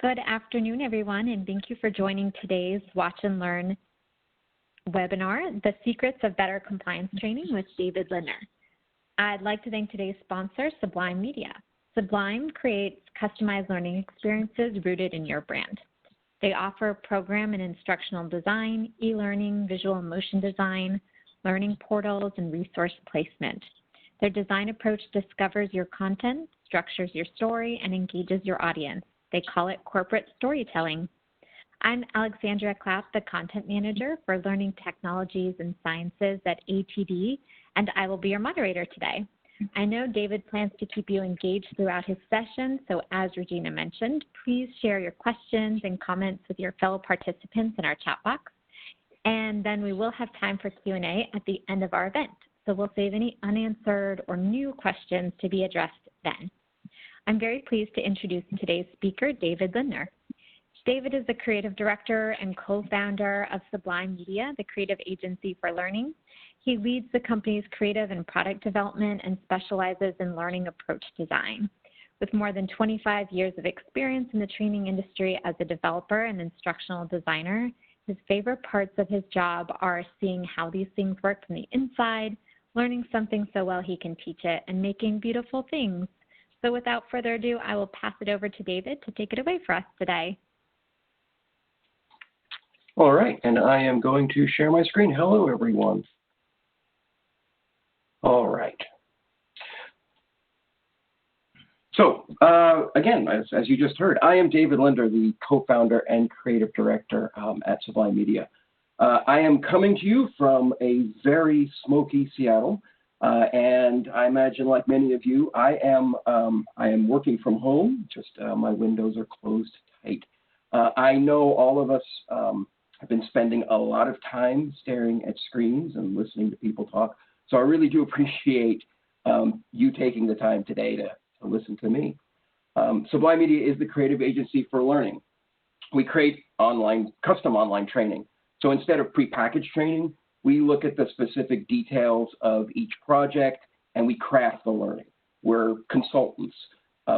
Good afternoon, everyone, and thank you for joining today's Watch and Learn webinar, The Secrets of Better Compliance Training with David Lindner. I'd like to thank today's sponsor, Sublime Media. Sublime creates customized learning experiences rooted in your brand. They offer program and instructional design, e-learning, visual and motion design, learning portals, and resource placement. Their design approach discovers your content, structures your story, and engages your audience. They call it corporate storytelling. I'm Alexandra Clapp, the Content Manager for Learning Technologies and Sciences at ATD, and I will be your moderator today. I know David plans to keep you engaged throughout his session, so as Regina mentioned, please share your questions and comments with your fellow participants in our chat box, and then we will have time for Q&A at the end of our event. So we'll save any unanswered or new questions to be addressed then. I'm very pleased to introduce today's speaker, David Lindner. David is the creative director and co-founder of Sublime Media, the creative agency for learning. He leads the company's creative and product development and specializes in learning approach design. With more than 25 years of experience in the training industry as a developer and instructional designer, his favorite parts of his job are seeing how these things work from the inside, learning something so well he can teach it, and making beautiful things. So without further ado, I will pass it over to David to take it away for us today. All right, and I am going to share my screen. Hello, everyone. All right. So again, as you just heard, I am David Lindner, the co-founder and creative director at Sublime Media. I am coming to you from a very smoky Seattle. And I imagine, like many of you, I am working from home. Just my windows are closed tight. I know all of us have been spending a lot of time staring at screens and listening to people talk. So I really do appreciate you taking the time today to listen to me. Sublime Media is the creative agency for learning. We create custom online training. So instead of prepackaged training, we look at the specific details of each project and we craft the learning. We're consultants.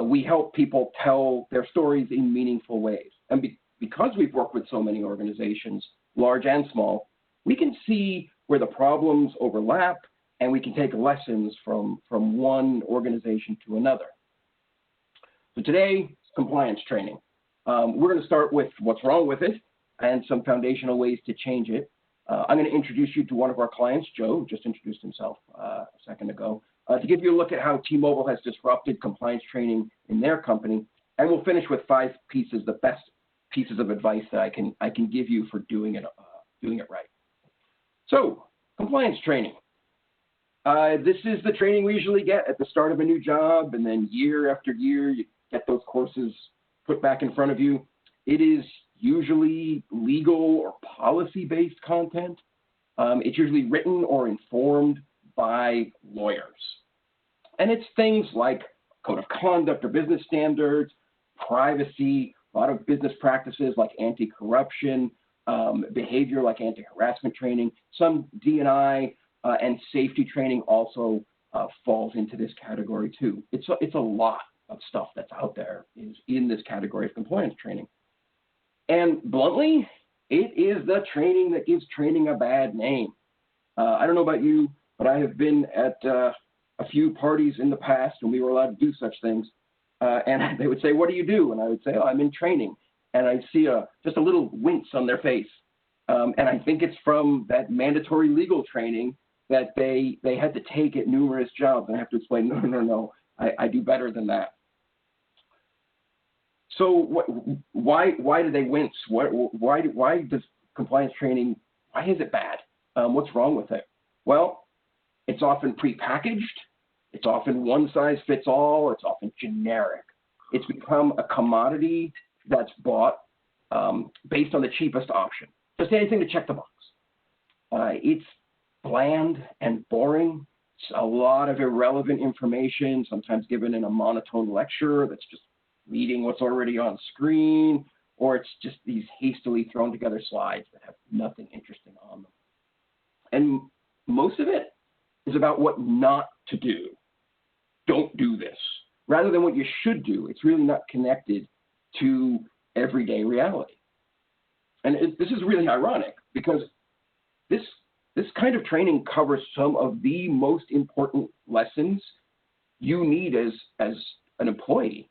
We help people tell their stories in meaningful ways. And because we've worked with so many organizations, large and small, we can see where the problems overlap and we can take lessons from one organization to another. So today, compliance training. We're going to start with what's wrong with it and some foundational ways to change it. I'm going to introduce you to one of our clients, Joe, just introduced himself a second ago, to give you a look at how T-Mobile has disrupted compliance training in their company. And we'll finish with 5 pieces, the best pieces of advice that I can give you for doing it right. So, compliance training. This is the training we usually get at the start of a new job, and then year after year, you get those courses put back in front of you. It is usually legal or policy-based content. It's usually written or informed by lawyers. And it's things like code of conduct or business standards, privacy, a lot of business practices like anti-corruption, behavior like anti-harassment training, some D&I and safety training also falls into this category too. It's a lot of stuff that's out there is in this category of compliance training. And bluntly, it is the training that gives training a bad name. I don't know about you, but I have been at a few parties in the past when we were allowed to do such things. And they would say, "What do you do?" And I would say, "Oh, I'm in training." And I'd see just a little wince on their face. And I think it's from that mandatory legal training that they had to take at numerous jobs. And I have to explain, no, I do better than that. So why do they wince? Why does compliance training, why is it bad? What's wrong with it? Well, it's often prepackaged. It's often one size fits all. It's often generic. It's become a commodity that's bought based on the cheapest option. Just anything to check the box. It's bland and boring. It's a lot of irrelevant information, sometimes given in a monotone lecture that's just reading what's already on screen, or it's just these hastily thrown together slides that have nothing interesting on them. And most of it is about what not to do. Don't do this. Rather than what you should do, it's really not connected to everyday reality. And this is really ironic because this kind of training covers some of the most important lessons you need as an employee.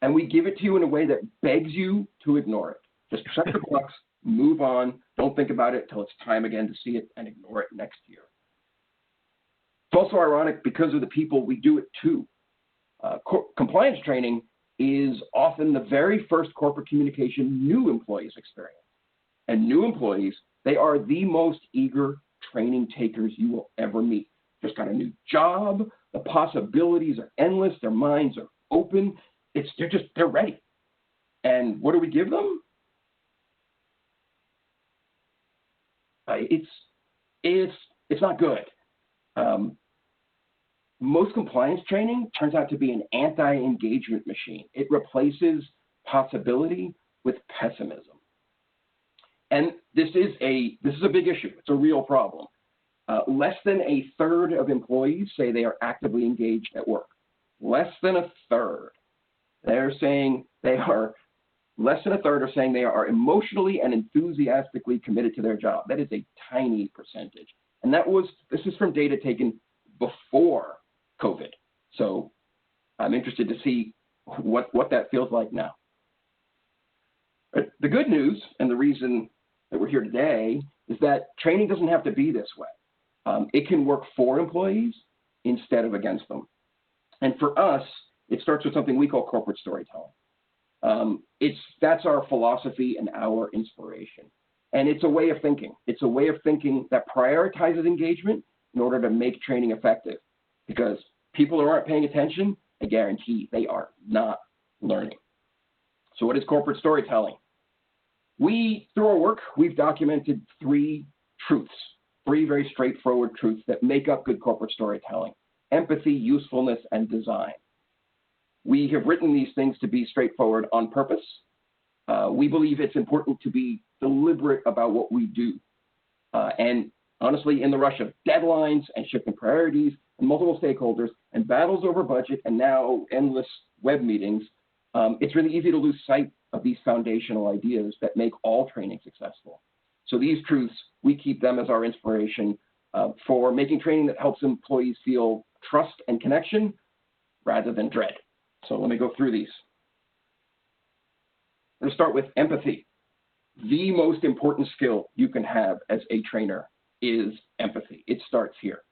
And we give it to you in a way that begs you to ignore it. Just check the box, move on, don't think about it until it's time again to see it, and ignore it next year. It's also ironic because of the people we do it to. Compliance training is often the very first corporate communication new employees experience. And new employees, they are the most eager training takers you will ever meet. Just got a new job, the possibilities are endless, their minds are open, they're ready. And what do we give them? It's not good. Most compliance training turns out to be an anti-engagement machine. It replaces possibility with pessimism. And this is a big issue. It's a real problem. Less than a third of employees say they are actively engaged at work. Less than a third. Less than a third are saying they are emotionally and enthusiastically committed to their job. That is a tiny percentage. And this is from data taken before COVID. So I'm interested to see what that feels like now. But the good news, and the reason that we're here today, is that training doesn't have to be this way. It can work for employees instead of against them. And for us, it starts with something we call corporate storytelling. That's our philosophy and our inspiration. And it's a way of thinking. It's a way of thinking that prioritizes engagement in order to make training effective. Because people who aren't paying attention, I guarantee they are not learning. So what is corporate storytelling? Through our work, we've documented three very straightforward truths that make up good corporate storytelling: empathy, usefulness, and design. We have written these things to be straightforward on purpose. We believe it's important to be deliberate about what we do. And honestly, in the rush of deadlines and shifting priorities and multiple stakeholders and battles over budget and now endless web meetings, it's really easy to lose sight of these foundational ideas that make all training successful. So these truths, we keep them as our inspiration for making training that helps employees feel trust and connection rather than dread. So let me go through these. I'm going to start with empathy. The most important skill you can have as a trainer is empathy. It starts here.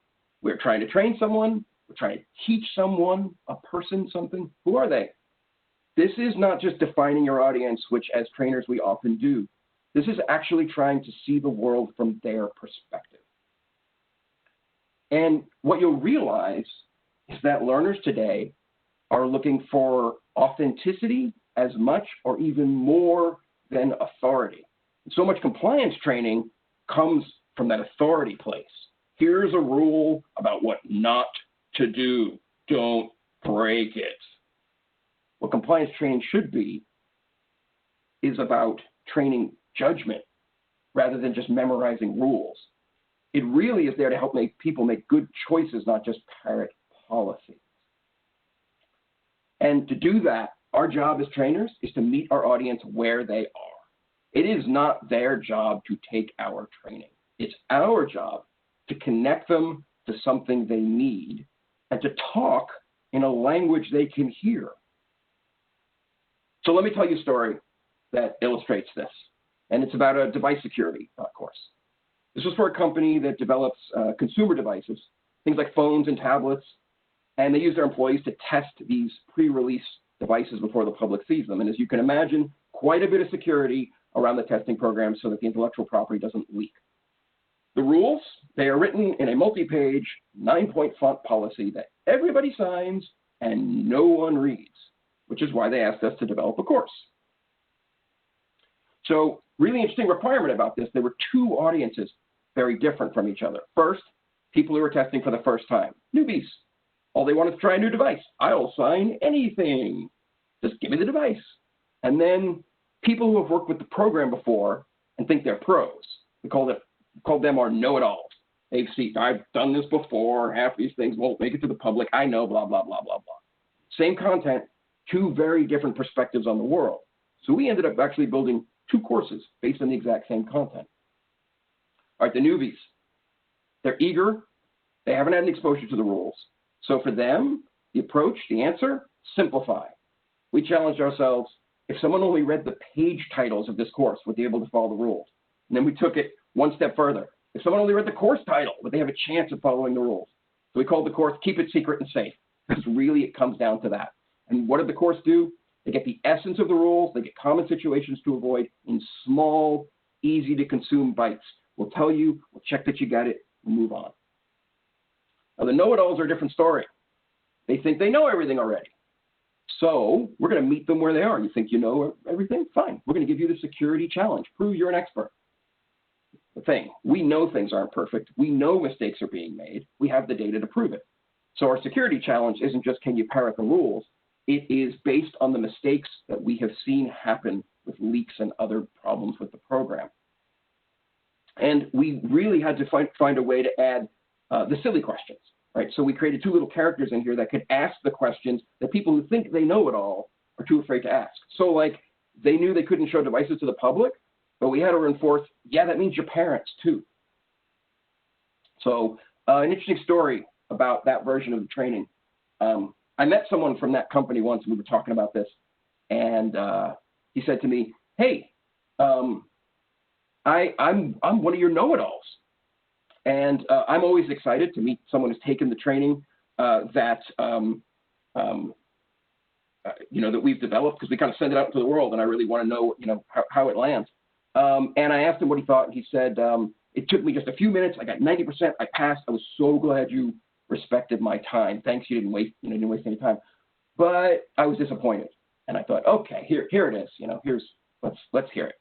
We're trying to train someone. We're trying to teach someone, a person, something. Who are they? This is not just defining your audience, which as trainers we often do. This is actually trying to see the world from their perspective. And what you'll realize is that learners today are looking for authenticity as much or even more than authority. So much compliance training comes from that authority place. Here's a rule about what not to do. Don't break it. What compliance training should be is about training judgment rather than just memorizing rules. It really is there to help people make good choices, not just parrot policies. And to do that, our job as trainers is to meet our audience where they are. It is not their job to take our training. It's our job to connect them to something they need and to talk in a language they can hear. So let me tell you a story that illustrates this. And it's about a device security course. This was for a company that develops consumer devices, things like phones and tablets, and they use their employees to test these pre-release devices before the public sees them. And as you can imagine, quite a bit of security around the testing program so that the intellectual property doesn't leak. The rules, they are written in a multi-page, 9-point font policy that everybody signs and no one reads, which is why they asked us to develop a course. So really interesting requirement about this, there were two audiences very different from each other. First, people who were testing for the first time, newbies. All they wanted to try a new device. I'll sign anything. Just give me the device. And then people who have worked with the program before and think they're pros. We call them our know-it-alls. They've seen, I've done this before. Half these things won't make it to the public. I know, blah, blah, blah, blah, blah. Same content, two very different perspectives on the world. So we ended up actually building 2 courses based on the exact same content. All right, the newbies, they're eager. They haven't had any exposure to the rules. So for them, the approach, the answer, simplify. We challenged ourselves, if someone only read the page titles of this course, would they be able to follow the rules? And then we took it one step further. If someone only read the course title, would they have a chance of following the rules? So we called the course Keep It Secret and Safe, because really it comes down to that. And what did the course do? They get the essence of the rules. They get common situations to avoid in small, easy-to-consume bites. We'll tell you, we'll check that you got it, we'll move on. Now, the know-it-alls are a different story. They think they know everything already. So we're going to meet them where they are. You think you know everything? Fine. We're going to give you the security challenge. Prove you're an expert. The thing, we know things aren't perfect. We know mistakes are being made. We have the data to prove it. So our security challenge isn't just can you parrot the rules. It is based on the mistakes that we have seen happen with leaks and other problems with the program. And we really had to find a way to add the silly questions, right? So we created 2 little characters in here that could ask the questions that people who think they know it all are too afraid to ask. So like they knew they couldn't show devices to the public, but we had to reinforce, yeah, that means your parents too. So an interesting story about that version of the training. I met someone from that company once, and we were talking about this, and he said to me, hey, I'm one of your know-it-alls. And I'm always excited to meet someone who's taken the training that we've developed, because we kind of send it out into the world, and I really want to know, how it lands. And I asked him what he thought, and he said, it took me just a few minutes. I got 90%. I passed. I was so glad you respected my time. Thanks, you didn't waste any time. But I was disappointed, and I thought, okay, here it is. Let's hear it.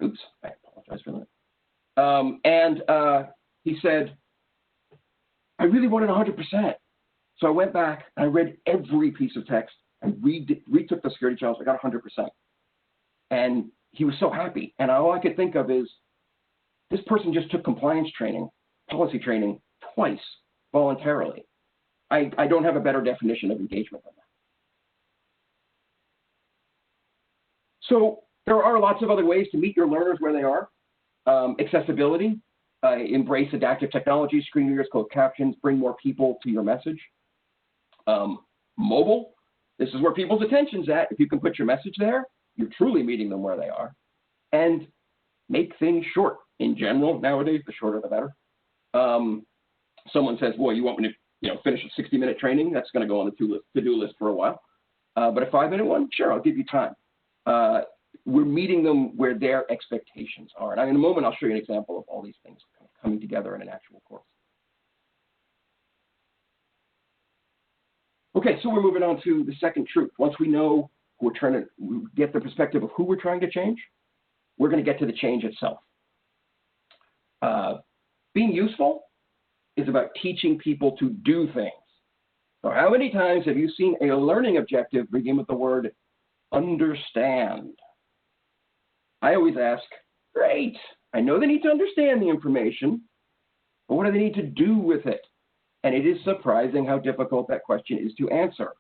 Oops, I apologize for that. He said, I really wanted 100%. So I went back and I read every piece of text. I retook the security challenge. I got 100%. And he was so happy. And all I could think of is, this person just took compliance training, policy training, twice voluntarily. I don't have a better definition of engagement than that. So there are lots of other ways to meet your learners where they are. Accessibility, embrace adaptive technology, screen readers, closed captions, bring more people to your message. Mobile, this is where people's attention's at. If you can put your message there, you're truly meeting them where they are. And make things short. In general, nowadays, the shorter the better. Someone says, boy, you want me to finish a 60-minute training? That's going to go on the to-do list for a while. But a 5-minute one, sure, I'll give you time. We're meeting them where their expectations are. And in a moment, I'll show you an example of all these things coming together in an actual course. Okay, so we're moving on to the second truth. Once we know who we're trying to get the perspective of who we're trying to change, we're going to get to the change itself. Being useful is about teaching people to do things. So how many times have you seen a learning objective begin with the word understand? I always ask, great, I know they need to understand the information, but what do they need to do with it? And it is surprising how difficult that question is to answer.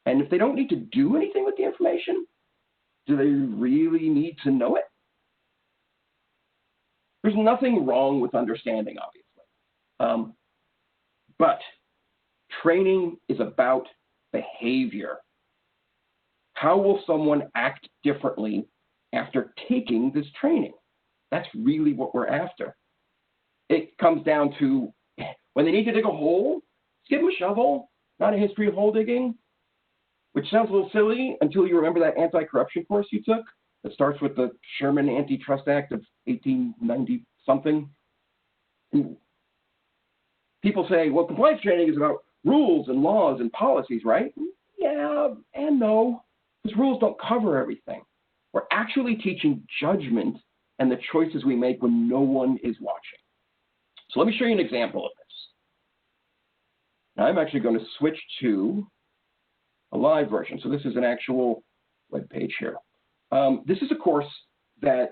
And if they don't need to do anything with the information, do they really need to know it? There's nothing wrong with understanding, obviously. But training is about behavior. How will someone act differently after taking this training? That's really what we're after. It comes down to when they need to dig a hole, just give them a shovel, not a history of hole digging, which sounds a little silly until you remember that anti-corruption course you took that starts with the Sherman Antitrust Act of 1890-something. People say, well, compliance training is about rules and laws and policies, right? Yeah and no, because rules don't cover everything. We're actually teaching judgment and the choices we make when no one is watching. So let me show you an example of this. Now I'm actually going to switch to a live version. So this is an actual web page here. This is a course that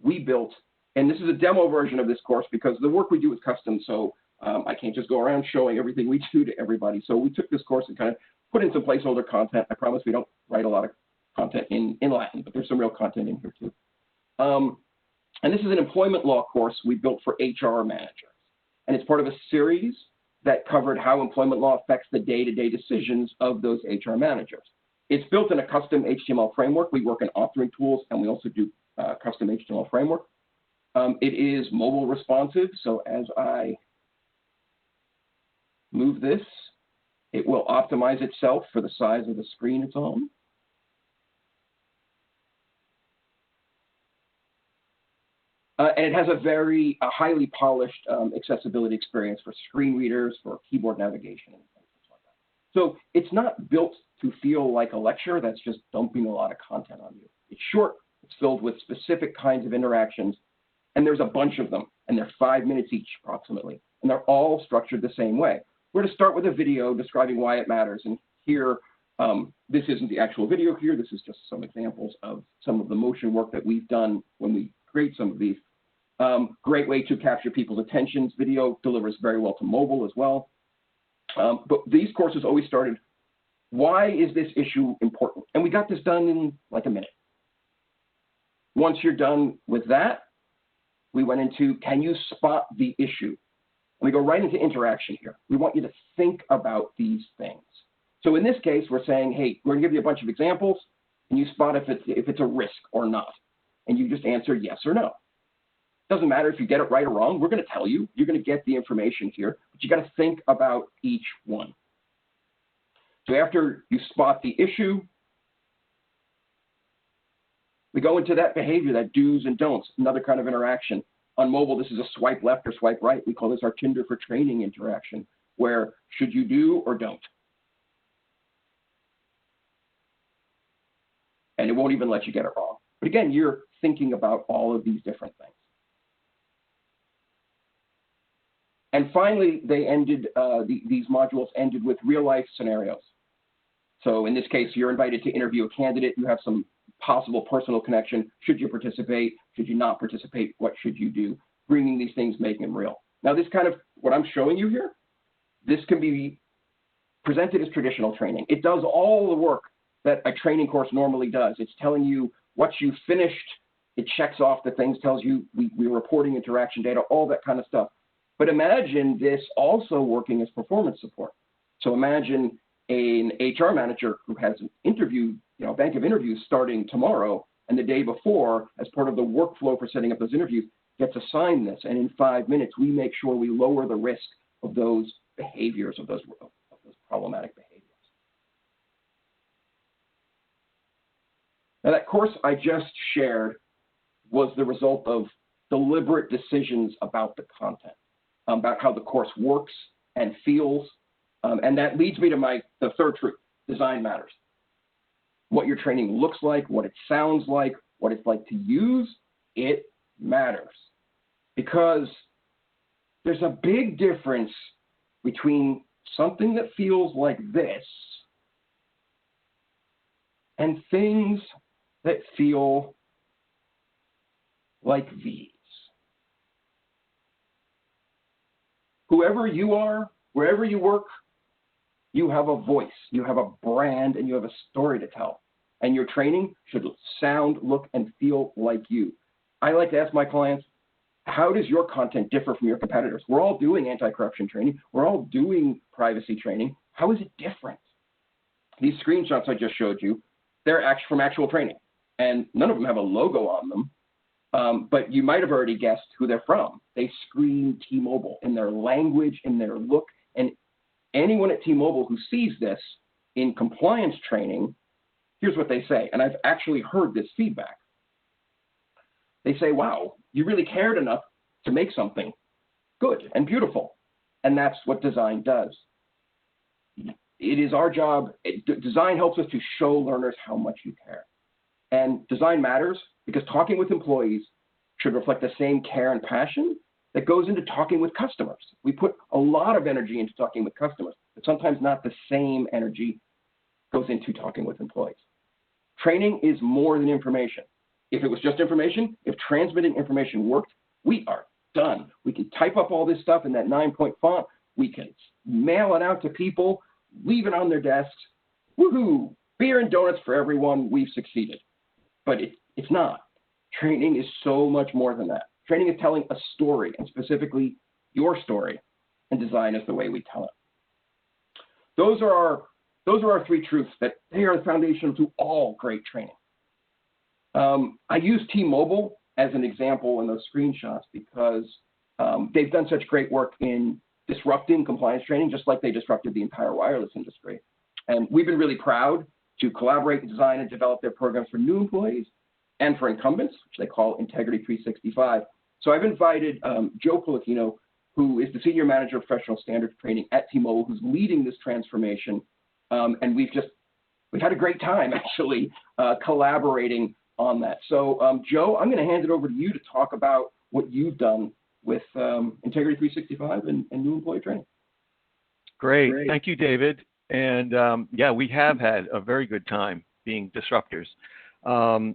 we built, and this is a demo version of this course because the work we do is custom, so I can't just go around showing everything we do to everybody. So we took this course and kind of put in some placeholder content. I promise we don't write a lot of content in Latin, but there's some real content in here too. And this is an employment law course we built for HR managers. And it's part of a series that covered how employment law affects the day-to-day decisions of those HR managers. It's built in a custom HTML framework. We work in authoring tools, and we also do custom HTML framework. It is mobile responsive, so as I move this, it will optimize itself for the size of the screen it's on. And it has a very highly polished accessibility experience for screen readers, for keyboard navigation, and things like that. So it's not built to feel like a lecture that's just dumping a lot of content on you. It's short, it's filled with specific kinds of interactions, and there's a bunch of them, and they're 5 minutes each approximately, and they're all structured the same way. We're going to start with a video describing why it matters, and here, this isn't the actual video here, this is just some examples of some of the motion work that we've done when we create some of these. Great way to capture people's attentions. Video delivers very well to mobile as well. But these courses always started, why is this issue important? And we got this done in like a minute. Once you're done with that, we went into, can you spot the issue? And we go right into interaction here. We want you to think about these things. So in this case, we're saying, hey, we're gonna give you a bunch of examples, and you spot if it's a risk or not. And you just answer yes or no. Doesn't matter if you get it right or wrong, we're gonna tell you, you're gonna get the information here, but you gotta think about each one. So after you spot the issue, we go into that behavior, that do's and don'ts, another kind of interaction. On mobile, this is a swipe left or swipe right. We call this our Tinder for training interaction, where should you do or don't? And it won't even let you get it wrong. But again, you're thinking about all of these different things. And finally, they ended, these modules ended with real life scenarios. So in this case, you're invited to interview a candidate. You have some possible personal connection. Should you participate? Should you not participate? What should you do? Bringing these things, making them real. Now, this kind of, what I'm showing you here, this can be presented as traditional training. It does all the work that a training course normally does. It's telling you what you finished. It checks off the things, tells you we're reporting interaction data, all that kind of stuff. But imagine this also working as performance support. So imagine an HR manager who has an interview, a bank of interviews starting tomorrow, and the day before, as part of the workflow for setting up those interviews, gets assigned this. And in 5 minutes, we make sure we lower the risk of those behaviors, of those problematic behaviors. Now, that course I just shared was the result of deliberate decisions about the content, about how the course works and feels. And that leads me to the third truth: design matters. What your training looks like, what it sounds like, what it's like to use, it matters. Because there's a big difference between something that feels like this and things that feel like these. Whoever you are, wherever you work, you have a voice, you have a brand, and you have a story to tell. And your training should sound, look, and feel like you. I like to ask my clients, how does your content differ from your competitors? We're all doing anti-corruption training. We're all doing privacy training. How is it different? These screenshots I just showed you, they're from actual training. And none of them have a logo on them. But you might have already guessed who they're from. They scream T-Mobile in their language, in their look. And anyone at T-Mobile who sees this in compliance training, here's what they say. And I've actually heard this feedback. They say, wow, you really cared enough to make something good and beautiful. And that's what design does. It is our job. Design helps us to show learners how much you care. And design matters because talking with employees should reflect the same care and passion that goes into talking with customers. We put a lot of energy into talking with customers, but sometimes not the same energy goes into talking with employees. Training is more than information. If it was just information, if transmitting information worked, we are done. We can type up all this stuff in that 9-point font. We can mail it out to people, leave it on their desks. Woohoo! beer and donuts for everyone, we've succeeded. But it's not. Training is so much more than that. Training is telling a story, and specifically your story, and design is the way we tell it. Those are our three truths, that they are the foundation to all great training. I use T-Mobile as an example in those screenshots because they've done such great work in disrupting compliance training, just like they disrupted the entire wireless industry. And we've been really proud to collaborate and design and develop their programs for new employees and for incumbents, which they call Integrity 365. So I've invited Joe Policchino, who is the Senior Manager of Professional Standards Training at T-Mobile, who's leading this transformation. And we've had a great time, actually, collaborating on that. So, Joe, I'm going to hand it over to you to talk about what you've done with Integrity 365 and new employee training. Great. Thank you, David. And yeah, we have had a very good time being disruptors.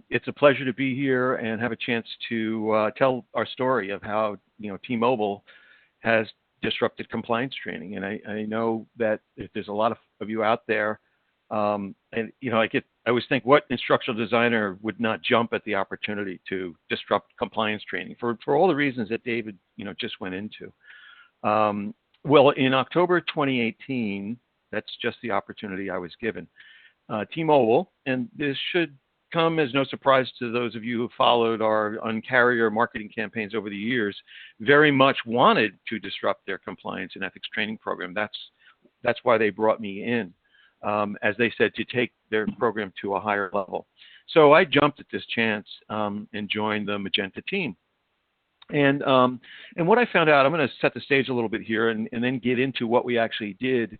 It's a pleasure to be here and have a chance to tell our story of how T-Mobile has disrupted compliance training. And I know that there's a lot of you out there, and I always think, what instructional designer would not jump at the opportunity to disrupt compliance training for all the reasons that David just went into. Well, in October 2018, that's just the opportunity I was given. T-Mobile, and this should come as no surprise to those of you who followed our Un-carrier marketing campaigns over the years, very much wanted to disrupt their compliance and ethics training program. That's why they brought me in, as they said, to take their program to a higher level. So I jumped at this chance and joined the Magenta team. And what I found out, I'm going to set the stage a little bit here and then get into what we actually did,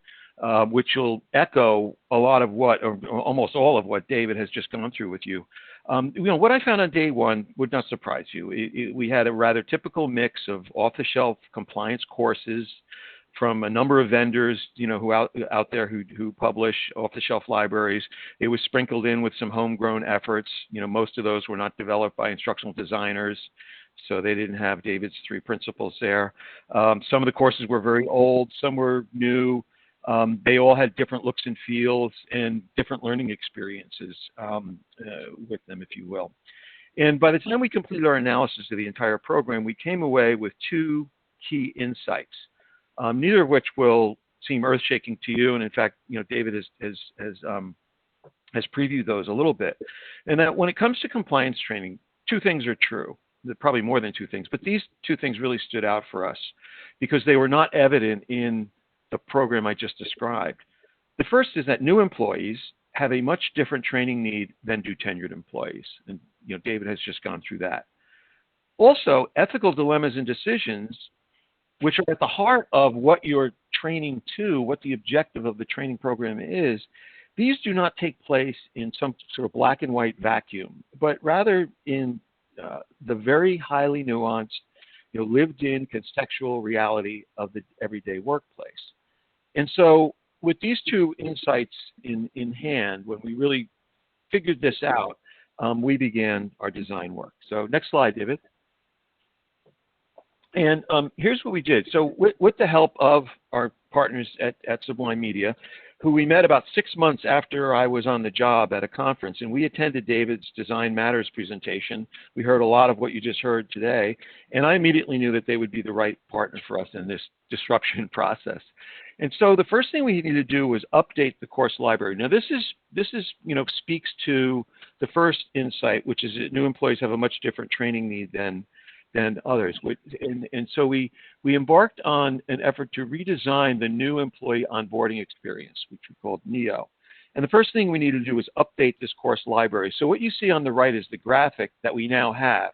which will echo a lot of what, or almost all of what David has just gone through with you. What I found on day one would not surprise you. We had a rather typical mix of off-the-shelf compliance courses from a number of vendors, who out there who publish off-the-shelf libraries. It was sprinkled in with some homegrown efforts. Most of those were not developed by instructional designers, so they didn't have David's 3 principles there. Some of the courses were very old, some were new. They all had different looks and feels and different learning experiences with them, if you will. And by the time we completed our analysis of the entire program, we came away with 2 key insights, neither of which will seem earth-shaking to you. And in fact, David has previewed those a little bit. And that when it comes to compliance training, 2 things are true. Probably more than 2 things, but these 2 things really stood out for us because they were not evident in the program I just described. The first is that new employees have a much different training need than do tenured employees. And David has just gone through that. Also, ethical dilemmas and decisions, which are at the heart of what you're training to, what the objective of the training program is, these do not take place in some sort of black and white vacuum, but rather in the very highly nuanced, lived-in contextual reality of the everyday workplace. And so with these 2 insights in hand, when we really figured this out, we began our design work. So next slide, David. And here's what we did. So with the help of our partners at Sublime Media, who we met about 6 months after I was on the job at a conference, and we attended David's Design Matters presentation. We heard a lot of what you just heard today, and I immediately knew that they would be the right partner for us in this disruption process. And so the first thing we needed to do was update the course library. Now this speaks to the first insight, which is that new employees have a much different training need than others. And so we embarked on an effort to redesign the new employee onboarding experience, which we called NEO. And the first thing we needed to do was update this course library. So what you see on the right is the graphic that we now have.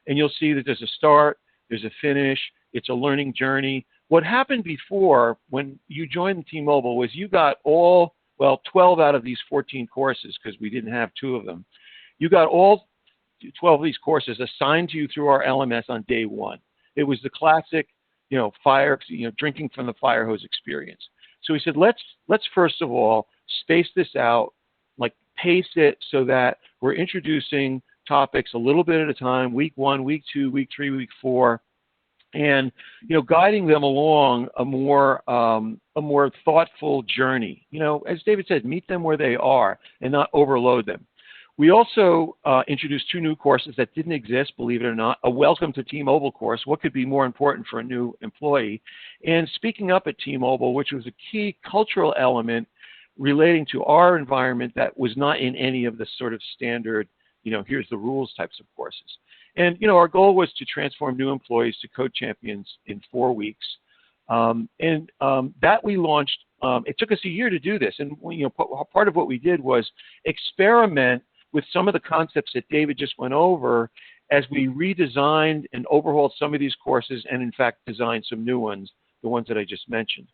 And you'll see that there's a start, there's a finish, it's a learning journey. What happened before when you joined T-Mobile was you got 12 out of these 14 courses, because we didn't have 2 of them. You got all 12 of these courses assigned to you through our LMS on day 1. It was the classic, drinking from the fire hose experience. So we said, let's first of all space this out, like pace it so that we're introducing topics a little bit at a time, week 1, week 2, week 3, week 4, and guiding them along a more thoughtful journey. As David said, meet them where they are and not overload them. We also introduced 2 new courses that didn't exist, believe it or not. A Welcome to T-Mobile course, what could be more important for a new employee, and Speaking Up at T-Mobile, which was a key cultural element relating to our environment that was not in any of the sort of standard, here's the rules types of courses. And, our goal was to transform new employees to code champions in 4 weeks. That we launched, it took us a year to do this. And, part of what we did was experiment with some of the concepts that David just went over as we redesigned and overhauled some of these courses and, in fact, designed some new ones, the ones that I just mentioned.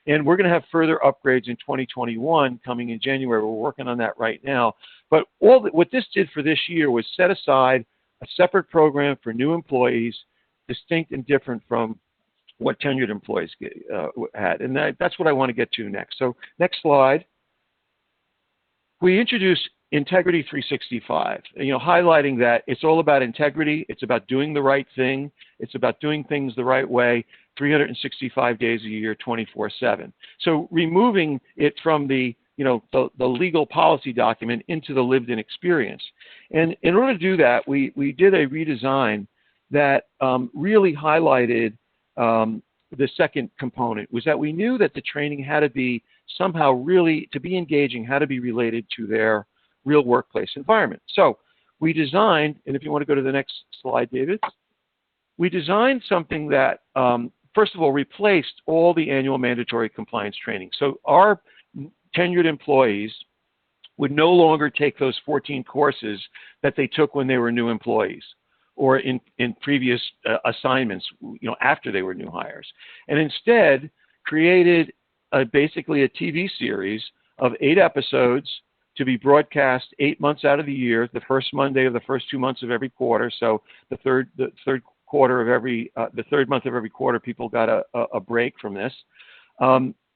And we're going to have further upgrades in 2021 coming in January. We're working on that right now. But what this did for this year was set aside a separate program for new employees, distinct and different from what tenured employees had. And that's what I want to get to next. So next slide. We introduced Integrity 365, highlighting that it's all about integrity. It's about doing the right thing. It's about doing things the right way, 365 days a year, 24/7. So removing it from the legal policy document into the lived-in experience. And in order to do that, we did a redesign that really highlighted the second component, was that we knew that the training had to be somehow really, to be engaging, had to be related to their real workplace environment. So we designed, and if you want to go to the next slide, David, we designed something that, first of all, replaced all the annual mandatory compliance training. So our tenured employees would no longer take those 14 courses that they took when they were new employees or in previous assignments, after they were new hires, and instead created basically a TV series of 8 episodes to be broadcast 8 months out of the year, the first Monday of the first 2 months of every quarter. So the third month of every quarter, people got a break from this.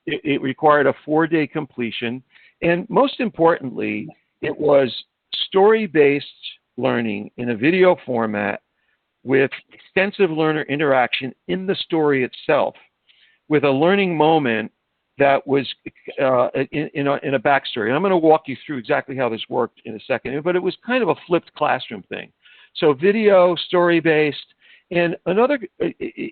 It required a 4-day completion, and most importantly, it was story-based learning in a video format with extensive learner interaction in the story itself, with a learning moment that was in a backstory. And I'm going to walk you through exactly how this worked in a second, but it was kind of a flipped classroom thing. So video, story-based, and another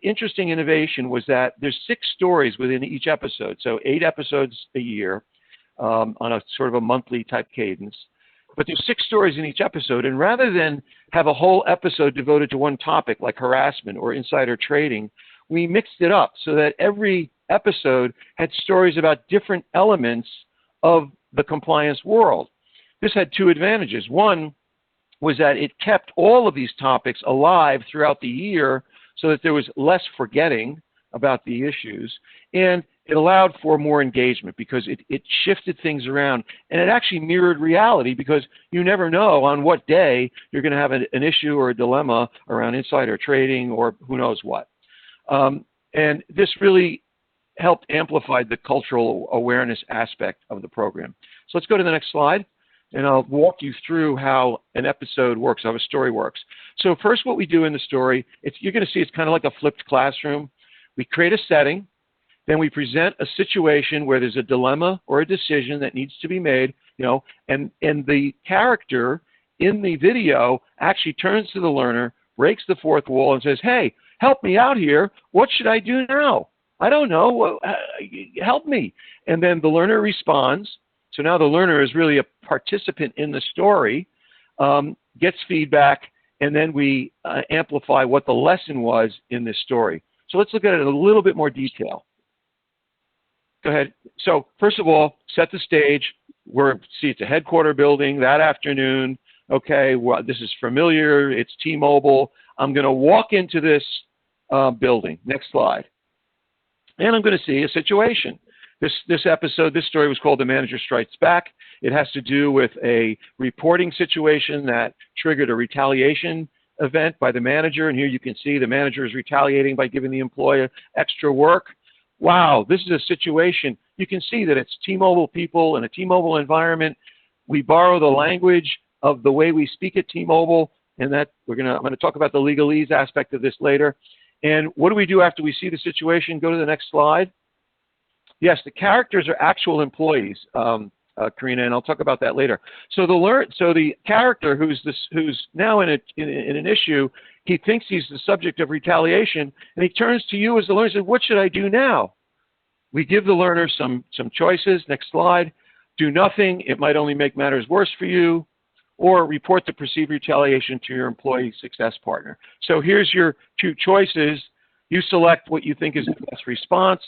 interesting innovation was that there's 6 stories within each episode, so 8 episodes a year on a sort of a monthly type cadence. But there's 6 stories in each episode, and rather than have a whole episode devoted to one topic like harassment or insider trading, we mixed it up so that every episode had stories about different elements of the compliance world. This had 2 advantages. One was that it kept all of these topics alive throughout the year so that there was less forgetting about the issues, and it allowed for more engagement because it shifted things around, and it actually mirrored reality because you never know on what day you're going to have an issue or a dilemma around insider trading or who knows what. And this really helped amplify the cultural awareness aspect of the program. So let's go to the next slide, and I'll walk you through how an episode works, how a story works. So first what we do in the story, you're going to see it's kind of like a flipped classroom. We create a setting, then we present a situation where there's a dilemma or a decision that needs to be made, and the character in the video actually turns to the learner, breaks the fourth wall, and says, "Hey, help me out here. What should I do now? I don't know. Help me." And then the learner responds. So now the learner is really a participant in the story, gets feedback, and then we amplify what the lesson was in this story. So let's look at it in a little bit more detail. Go ahead. So first of all, set the stage. It's a headquarter building that afternoon. Okay, well, this is familiar. It's T-Mobile. I'm going to walk into this building. Next slide. And I'm going to see a situation. This story was called The Manager Strikes Back. It has to do with a reporting situation that triggered a retaliation event by the manager. And here you can see the manager is retaliating by giving the employee extra work. Wow, this is a situation. You can see that it's T-Mobile people in a T-Mobile environment. We borrow the language of the way we speak at T-Mobile, and that I'm going to talk about the legalese aspect of this later. And what do we do after we see the situation? Go to the next slide. Yes, the characters are actual employees, Karina, and I'll talk about that later. So the character who's now in an issue, he thinks he's the subject of retaliation, and he turns to you as the learner and says, "What should I do now?" We give the learner some choices. Next slide. Do nothing. It might only make matters worse for you. Or report the perceived retaliation to your employee success partner. So here's your two choices. You select what you think is the best response,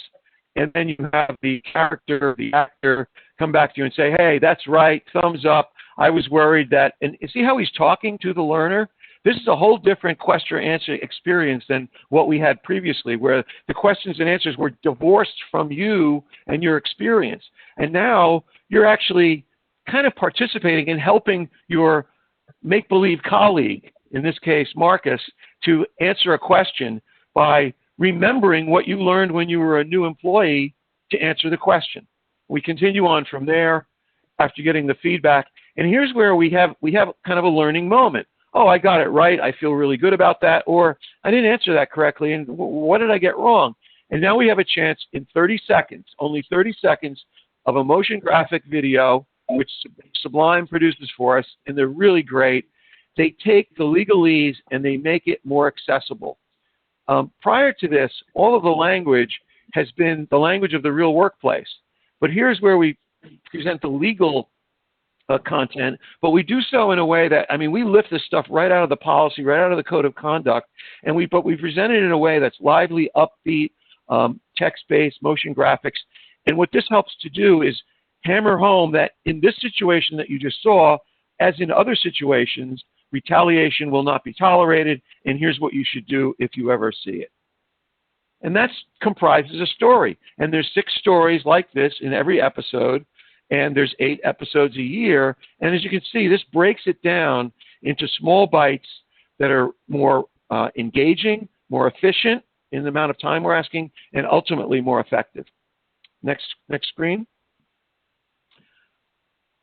and then you have the character, the actor, come back to you and say, "Hey, that's right, thumbs up. I was worried that," and see how he's talking to the learner? This is a whole different question and answer experience than what we had previously, where the questions and answers were divorced from you and your experience. And now you're actually kind of participating in helping your make-believe colleague, in this case Marcus, to answer a question by remembering what you learned when you were a new employee to answer the question. We continue on from there after getting the feedback, and here's where we have kind of a learning moment. Oh, I got it right. I feel really good about that. Or I didn't answer that correctly, and what did I get wrong? And now we have a chance in 30 seconds, only 30 seconds, of a motion graphic video which Sublime produces for us, and they're really great. They take the legalese and they make it more accessible. Prior to this, all of the language has been the language of the real workplace. But here's where we present the legal content, but we do so in a way that, I mean, we lift this stuff right out of the policy, right out of the code of conduct, but we present it in a way that's lively, upbeat, text-based, motion graphics. And what this helps to do is hammer home that in this situation that you just saw, as in other situations, retaliation will not be tolerated, and here's what you should do if you ever see it. And that comprises a story. And there's 6 stories like this in every episode, and there's 8 episodes a year. And as you can see, this breaks it down into small bites that are more engaging, more efficient in the amount of time we're asking, and ultimately more effective. Next screen.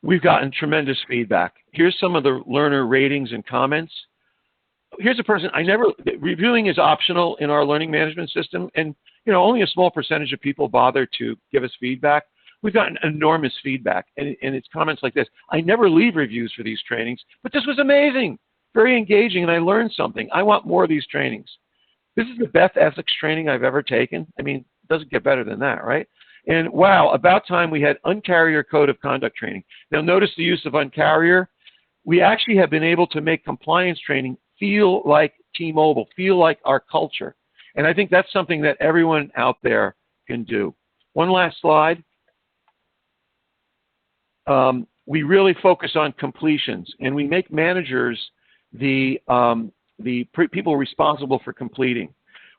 We've gotten tremendous feedback. Here's some of the learner ratings and comments. Here's a person, reviewing is optional in our learning management system, and only a small percentage of people bother to give us feedback. We've gotten enormous feedback, and it's comments like this. I never leave reviews for these trainings, but this was amazing, very engaging, and I learned something. I want more of these trainings. This is the best ethics training I've ever taken. I mean, it doesn't get better than that, right? And wow, about time we had Uncarrier Code of Conduct training. Now notice the use of Uncarrier. We actually have been able to make compliance training feel like T-Mobile, feel like our culture. And I think that's something that everyone out there can do. One last slide. We really focus on completions, and we make managers the people responsible for completing.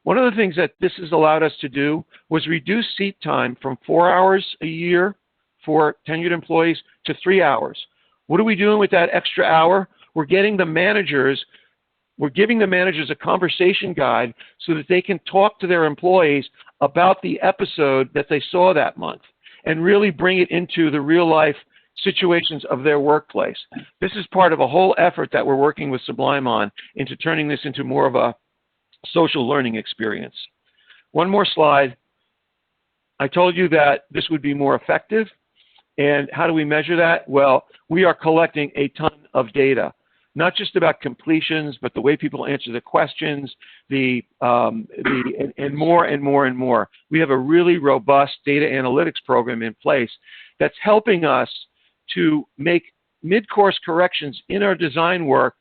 One of the things that this has allowed us to do was reduce seat time from 4 hours a year for tenured employees to 3 hours. What are we doing with that extra hour? We're giving the managers a conversation guide so that they can talk to their employees about the episode that they saw that month and really bring it into the real life situations of their workplace. This is part of a whole effort that we're working with Sublime on into turning this into more of a social learning experience. One more slide. I told you that this would be more effective. And how do we measure that? Well, we are collecting a ton of data, not just about completions, but the way people answer the questions, and more and more and more. We have a really robust data analytics program in place that's helping us to make mid-course corrections in our design work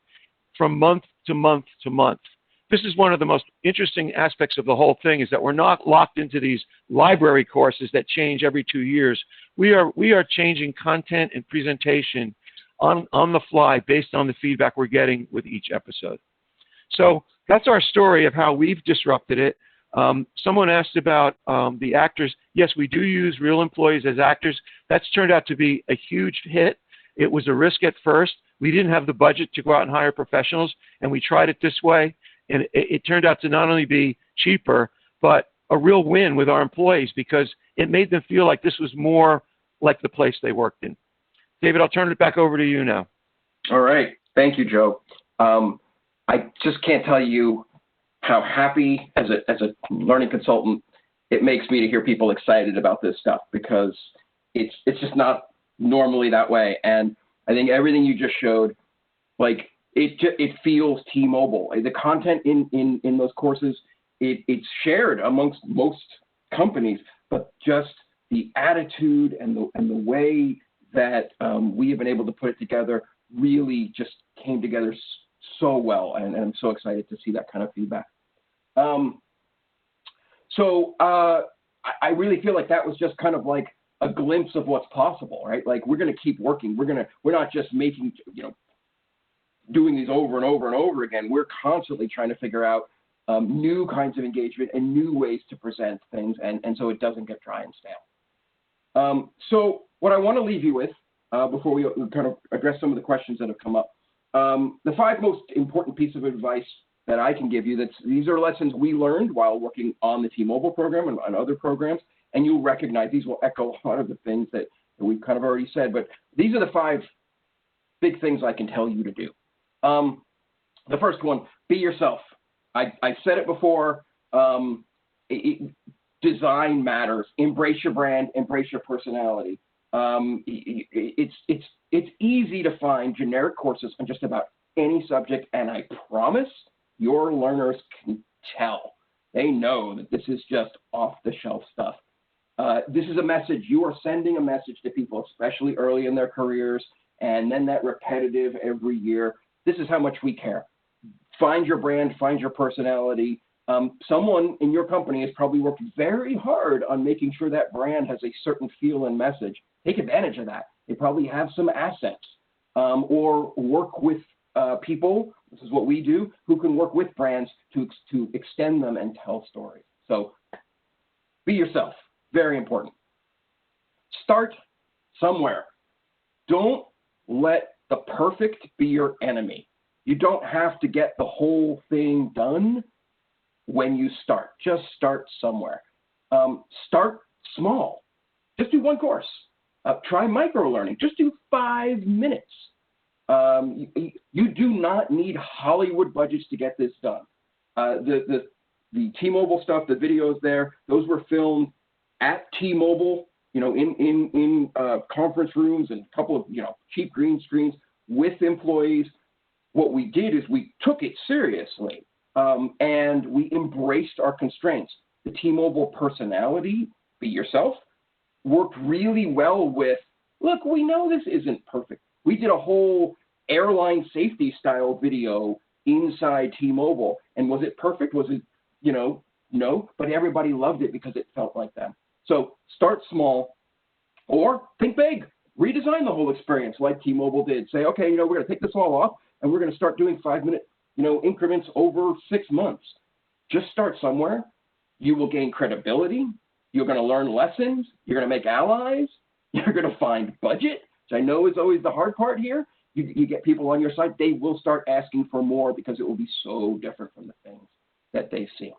from month to month to month. This is one of the most interesting aspects of the whole thing, is that we're not locked into these library courses that change every 2 years. We are changing content and presentation on the fly based on the feedback we're getting with each episode. So that's our story of how we've disrupted it. Someone asked about the actors. Yes, we do use real employees as actors. That's turned out to be a huge hit. It was a risk at first. We didn't have the budget to go out and hire professionals, and we tried it this way. And it turned out to not only be cheaper, but a real win with our employees, because it made them feel like this was more like the place they worked in. David, I'll turn it back over to you now. All right. Thank you, Joe. I just can't tell you how happy as a learning consultant it makes me to hear people excited about this stuff, because it's just not normally that way. And I think everything you just showed, like it feels T-Mobile. The content in those courses, it's shared amongst most companies, but just the attitude and the way that we have been able to put it together really just came together so well, and I'm so excited to see that kind of feedback. I really feel like that was just kind of like a glimpse of what's possible, right? Like, we're going to keep working. We're not just making, doing these over and over and over again. We're constantly trying to figure out new kinds of engagement and new ways to present things, and so it doesn't get dry and stale. So what I want to leave you with, before we kind of address some of the questions that have come up, the 5 most important pieces of advice that I can give you, these are lessons we learned while working on the T-Mobile program and on other programs, and you'll recognize these will echo a lot of the things that we've kind of already said, but these are the 5 big things I can tell you to do. The first one, be yourself. I said it before, design matters. Embrace your brand, embrace your personality. It's easy to find generic courses on just about any subject, and I promise your learners can tell. They know that this is just off-the-shelf stuff. This is a message. You are sending a message to people, especially early in their careers, and then that repetitive every year. This is how much we care. Find your brand, find your personality. Someone in your company has probably worked very hard on making sure that brand has a certain feel and message. Take advantage of that. They probably have some assets, or work with people, this is what we do, who can work with brands to extend them and tell stories. So be yourself, very important. Start somewhere. Don't let the perfect be your enemy. You don't have to get the whole thing done when you start. Just start somewhere. Start small. Just do 1 course. Try micro-learning. Just do 5 minutes. You do not need Hollywood budgets to get this done. The T-Mobile stuff, the videos there, those were filmed at T-Mobile, in conference rooms and a couple of, cheap green screens with employees. What we did is we took it seriously, and we embraced our constraints. The T-Mobile personality, be yourself, worked really well with, look, we know this isn't perfect. We did a whole airline safety style video inside T-Mobile. And was it perfect? Was it, no, but everybody loved it because it felt like them. So start small, or think big. Redesign the whole experience like T-Mobile did. Say, okay, we're going to take this all off and we're going to start doing 5-minute, increments over 6 months. Just start somewhere. You will gain credibility. You're going to learn lessons. You're going to make allies. You're going to find budget, which I know is always the hard part here. You get people on your side, they will start asking for more because it will be so different from the things that they've seen.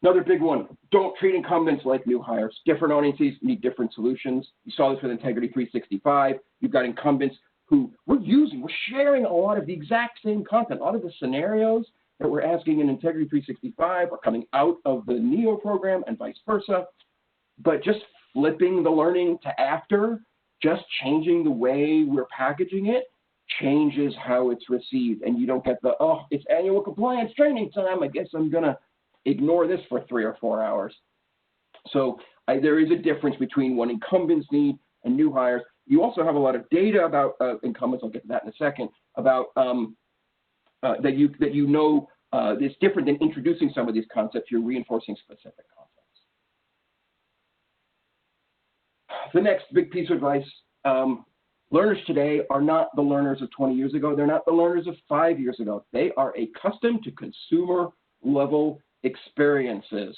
Another big one, don't treat incumbents like new hires. Different audiences need different solutions. You saw this with Integrity 365. You've got incumbents who we're sharing a lot of the exact same content. A lot of the scenarios that we're asking in Integrity 365 are coming out of the NEO program and vice versa. But just flipping the learning to after, just changing the way we're packaging it, changes how it's received. And you don't get the, it's annual compliance training time. I guess I'm going to ignore this for 3 or 4 hours. So there is a difference between what incumbents need and new hires. You also have a lot of data about incumbents. I'll get to that in a second, about that it's different than introducing some of these concepts. You're reinforcing specific concepts. The next big piece of advice, learners today are not the learners of 20 years ago. They're not the learners of 5 years ago. They are accustomed to consumer level experiences.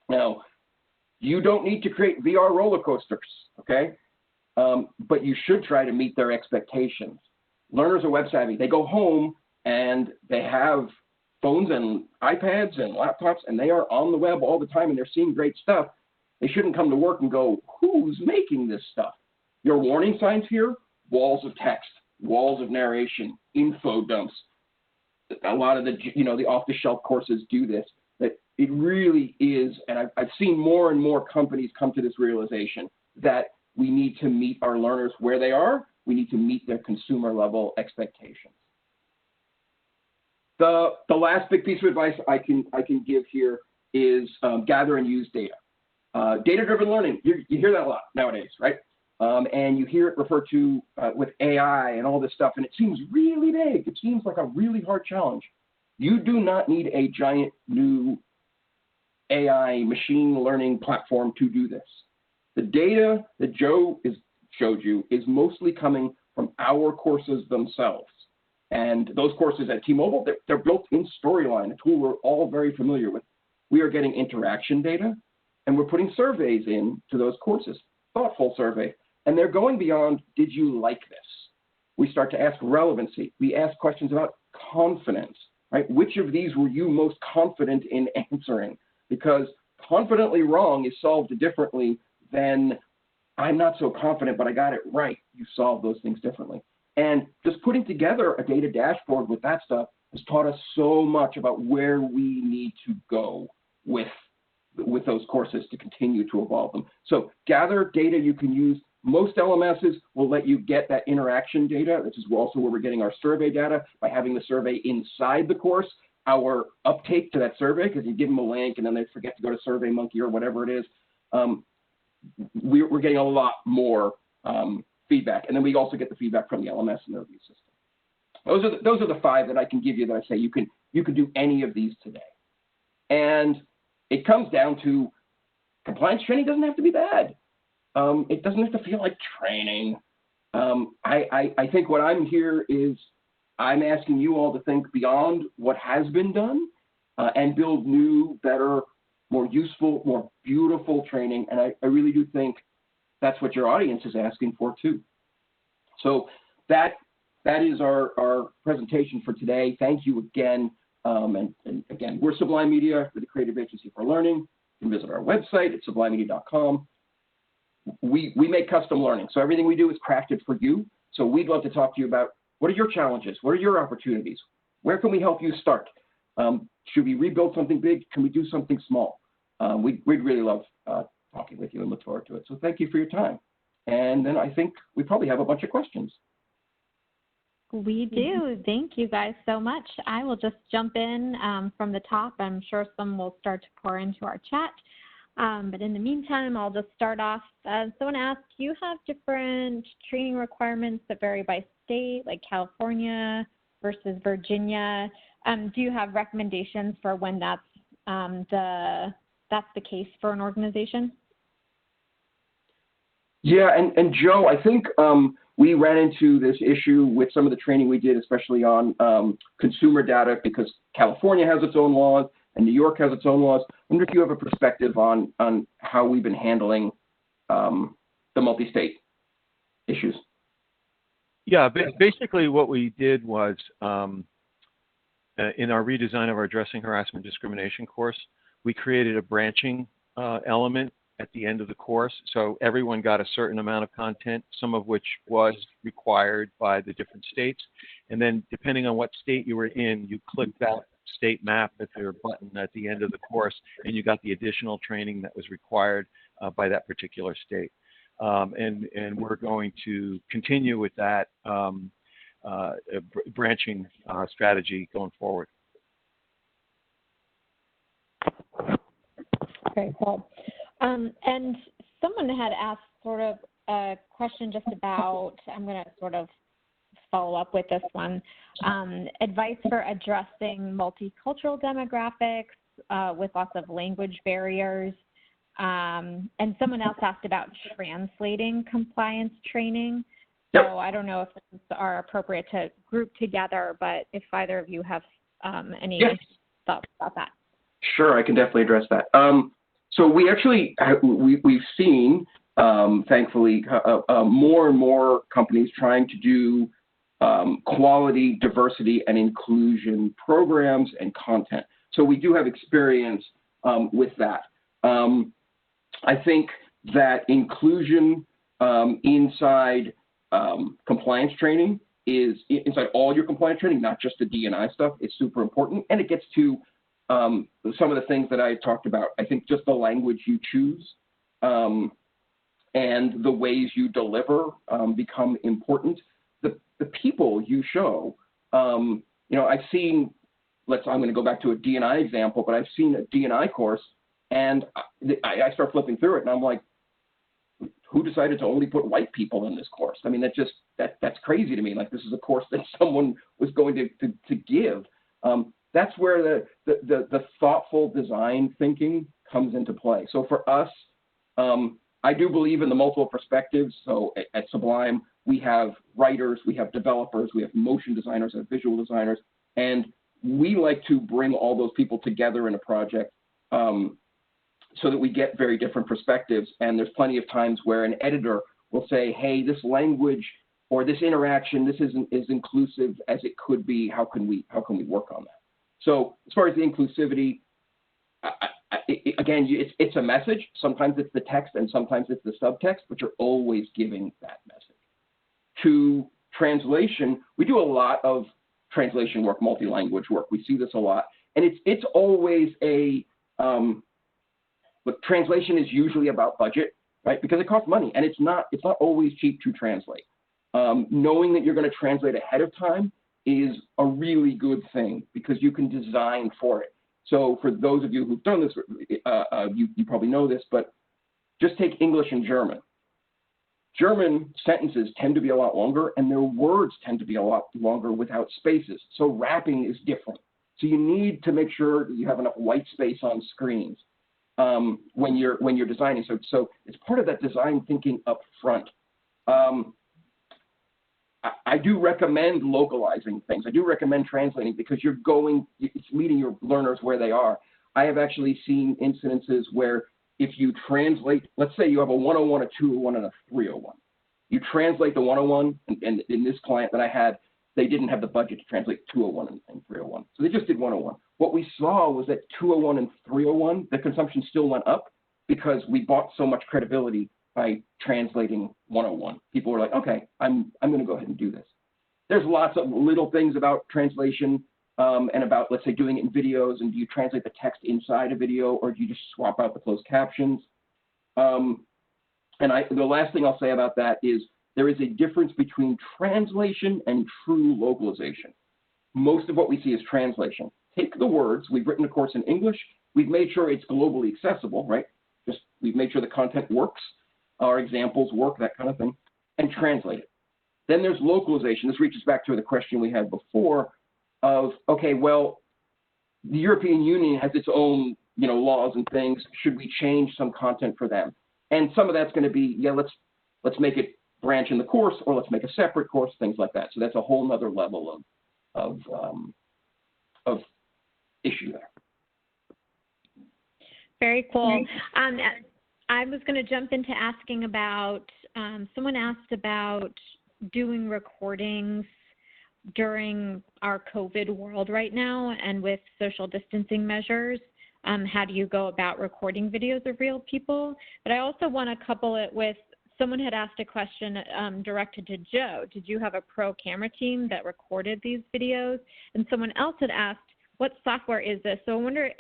Now, you don't need to create VR roller coasters, okay? But you should try to meet their expectations. Learners are web savvy. They go home and they have phones and iPads and laptops, and they are on the web all the time, and they're seeing great stuff. They shouldn't come to work and go, who's making this stuff? Your warning signs here, walls of text, walls of narration, info dumps. a lot of the, the off-the-shelf courses do this, that it really is, and I've seen more and more companies come to this realization that we need to meet our learners where they are. We need to meet their consumer level expectations. The last big piece of advice I can give here is gather and use data. Data-driven learning, you hear that a lot nowadays, right? And you hear it referred to with AI and all this stuff, and it seems really big. It seems like a really hard challenge. You do not need a giant new AI machine learning platform to do this. The data that Joe showed you is mostly coming from our courses themselves. And those courses at T-Mobile, they're built in Storyline, a tool we're all very familiar with. We are getting interaction data, and we're putting surveys into those courses, thoughtful survey. And they're going beyond, did you like this? We start to ask relevancy. We ask questions about confidence, right? Which of these were you most confident in answering? Because confidently wrong is solved differently than I'm not so confident, but I got it right. You solve those things differently. And just putting together a data dashboard with that stuff has taught us so much about where we need to go with those courses to continue to evolve them. So gather data you can use. Most LMSs will let you get that interaction data. This is also where we're getting our survey data by having the survey inside the course. Our uptake to that survey, because you give them a link and then they forget to go to SurveyMonkey or whatever it is, we're getting a lot more feedback. And then we also get the feedback from the LMS and the review system. Those are the 5 that I can give you that I say you can do any of these today. And it comes down to compliance training doesn't have to be bad. It doesn't have to feel like training. I think what I'm here is I'm asking you all to think beyond what has been done and build new, better, more useful, more beautiful training. And I really do think that's what your audience is asking for too. So that is our presentation for today. Thank you again. And again, we're Sublime Media, we're the creative agency for learning. You can visit our website at sublimemedia.com. We make custom learning. So everything we do is crafted for you. So we'd love to talk to you about what are your challenges? What are your opportunities? Where can we help you start? Should we rebuild something big? Can we do something small? We'd really love talking with you and look forward to it. So thank you for your time. And then I think we probably have a bunch of questions. We do. Thank you guys so much. I will just jump in from the top. I'm sure some will start to pour into our chat. But in the meantime, I'll just start off. Someone asked, you have different training requirements that vary by state, like California versus Virginia. Do you have recommendations for when that's the case for an organization? Yeah, and Joe, I think we ran into this issue with some of the training we did, especially on consumer data, because California has its own laws and New York has its own laws. I wonder if you have a perspective on how we've been handling the multi-state issues. Yeah, basically what we did was in our redesign of our Addressing Harassment and Discrimination course, we created a branching element at the end of the course. So everyone got a certain amount of content, some of which was required by the different states. And then depending on what state you were in, you clicked that state map at their button at the end of the course, and you got the additional training that was required by that particular state. And we're going to continue with that branching strategy going forward. Very cool. And someone had asked sort of a question just about, I'm going to sort of follow up with this one, advice for addressing multicultural demographics with lots of language barriers. And someone else asked about translating compliance training. Yep. So I don't know if these are appropriate to group together, but if either of you have any thoughts about that. Sure, I can definitely address that. So we actually, we've seen, thankfully, more and more companies trying to do quality, diversity, and inclusion programs and content. So we do have experience with that. I think that inclusion inside compliance training inside all your compliance training, not just the D&I stuff, is super important. And it gets to some of the things that I talked about. I think just the language you choose and the ways you deliver become important. The people you show, I've seen, I'm going to go back to a D&I example, but I've seen a D&I course, and I start flipping through it, and I'm like, who decided to only put white people in this course? I mean, that's crazy to me. Like, this is a course that someone was going to give. That's where the thoughtful design thinking comes into play. So for us, I do believe in the multiple perspectives. So at Sublime, we have writers, we have developers, we have motion designers, we have visual designers, and we like to bring all those people together in a project so that we get very different perspectives. And there's plenty of times where an editor will say, hey, this language or this interaction, this isn't as inclusive as it could be. How can we work on that? So as far as the inclusivity, again, it's a message. Sometimes it's the text and sometimes it's the subtext, but you're always giving that message. To translation, we do a lot of translation work, multi-language work. We see this a lot. And it's always but translation is usually about budget, right? Because it costs money, and it's not always cheap to translate. Knowing that you're going to translate ahead of time is a really good thing because you can design for it. So for those of you who've done this, you probably know this, but just take English and German. German sentences tend to be a lot longer, and their words tend to be a lot longer without spaces. So wrapping is different. So you need to make sure that you have enough white space on screens when you're designing. So it's part of that design thinking up front. I do recommend localizing things. I do recommend translating because it's meeting your learners where they are. I have actually seen incidences where if you translate, let's say you have a 101, a 201, and a 301. You translate the 101, and in this client that I had, they didn't have the budget to translate 201 and 301. So they just did 101. What we saw was that 201 and 301, the consumption still went up because we bought so much credibility by translating 101. People were like, okay, I'm going to go ahead and do this. There's lots of little things about translation and about, let's say, doing it in videos, and do you translate the text inside a video, or do you just swap out the closed captions? And the last thing I'll say about that is there is a difference between translation and true localization. Most of what we see is translation. Take the words, we've written a course in English, we've made sure it's globally accessible, right? We've made sure the content works, our examples work, that kind of thing, and translate it. Then there's localization. This reaches back to the question we had before of, okay, well, the European Union has its own, laws and things. Should we change some content for them? And some of that's going to be, yeah, let's make it branch in the course, or let's make a separate course, things like that. So that's a whole nother level of issue there. Very cool. I was going to jump into asking about, someone asked about doing recordings during our COVID world right now and with social distancing measures. How do you go about recording videos of real people? But I also want to couple it with, someone had asked a question directed to Joe. Did you have a pro camera team that recorded these videos? And someone else had asked, what software is this? So I wonder,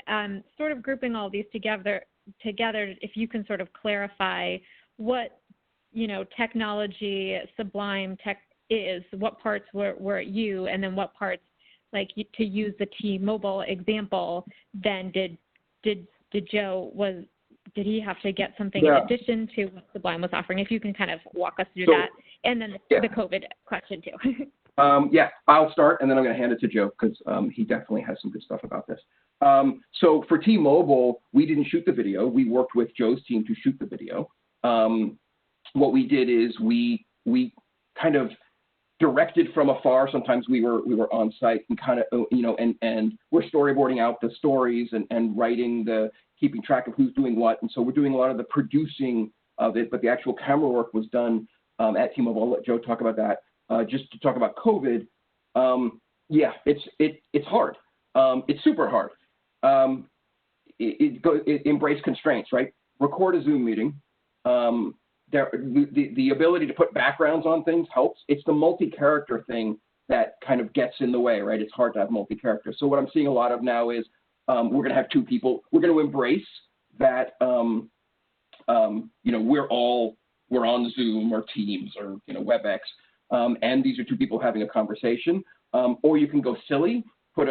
sort of grouping all these together, if you can sort of clarify what, technology Sublime Tech is, what parts were at you, and then what parts, like to use the T-Mobile example, then did Joe, did he have to get something in addition to what Sublime was offering? If you can kind of walk us through that, and then the COVID question too. I'll start, and then I'm going to hand it to Joe because he definitely has some good stuff about this. So for T-Mobile, we didn't shoot the video. We worked with Joe's team to shoot the video. What we did is we kind of directed from afar. Sometimes we were on site and kind of, and we're storyboarding out the stories and writing keeping track of who's doing what. And so we're doing a lot of the producing of it, but the actual camera work was done at T-Mobile. I'll let Joe talk about that. Just to talk about COVID, it's hard. It's super hard. It embrace constraints, right? Record a Zoom meeting. the ability to put backgrounds on things helps. It's the multi-character thing that kind of gets in the way, right? It's hard to have multi-character. So what I'm seeing a lot of now is we're going to have two people. We're going to embrace that, we're on Zoom or Teams or, WebEx, and these are two people having a conversation. Or you can go silly, put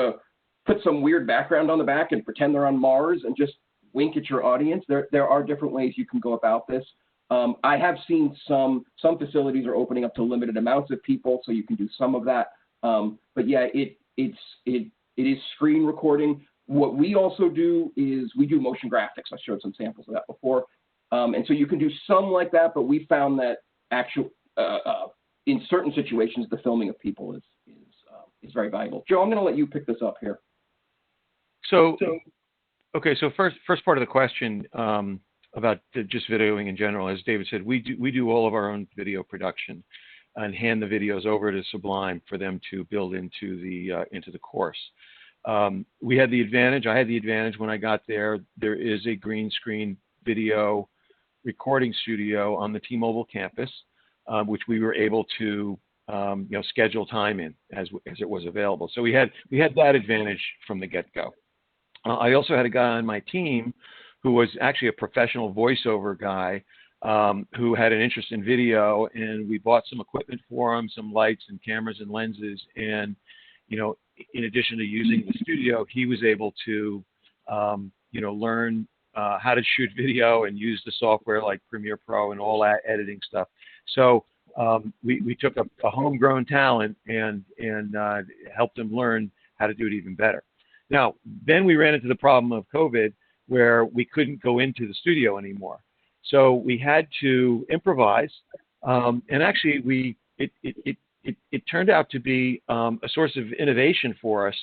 some weird background on the back and pretend they're on Mars and just wink at your audience. There are different ways you can go about this. I have seen some facilities are opening up to limited amounts of people, so you can do some of that. But yeah, it is screen recording. What we also do is we do motion graphics. I showed some samples of that before, and so you can do some like that. But we found that in certain situations, the filming of people is very valuable. Joe, I'm going to let you pick this up here. So first part of the question about just videoing in general, as David said, we do all of our own video production and hand the videos over to Sublime for them to build into the course. We had the advantage. I had the advantage when I got there. There is a green screen video recording studio on the T-Mobile campus, which we were able to schedule time in as it was available. So we had that advantage from the get-go. I also had a guy on my team who was actually a professional voiceover guy who had an interest in video, and we bought some equipment for him, some lights and cameras and lenses. And, in addition to using the studio, he was able to, learn how to shoot video and use the software like Premiere Pro and all that editing stuff. So we took a homegrown talent and helped him learn how to do it even better. Now, then we ran into the problem of COVID, where we couldn't go into the studio anymore. So we had to improvise, and actually it turned out to be a source of innovation for us,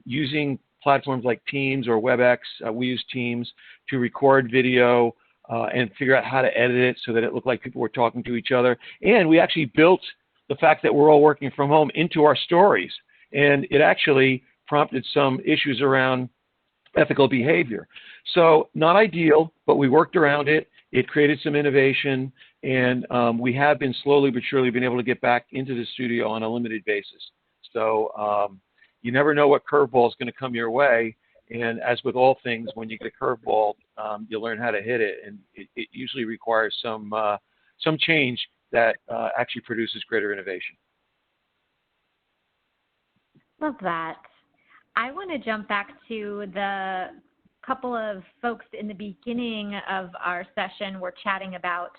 using platforms like Teams or WebEx. We use Teams to record video and figure out how to edit it so that it looked like people were talking to each other. And we actually built the fact that we're all working from home into our stories, and it actually prompted some issues around ethical behavior. So not ideal, but we worked around it. It created some innovation, and we have been slowly but surely been able to get back into the studio on a limited basis. So you never know what curveball is going to come your way. And as with all things, when you get a curveball, you learn how to hit it, and it usually requires some change that actually produces greater innovation. Love that. I want to jump back to the couple of folks in the beginning of our session were chatting about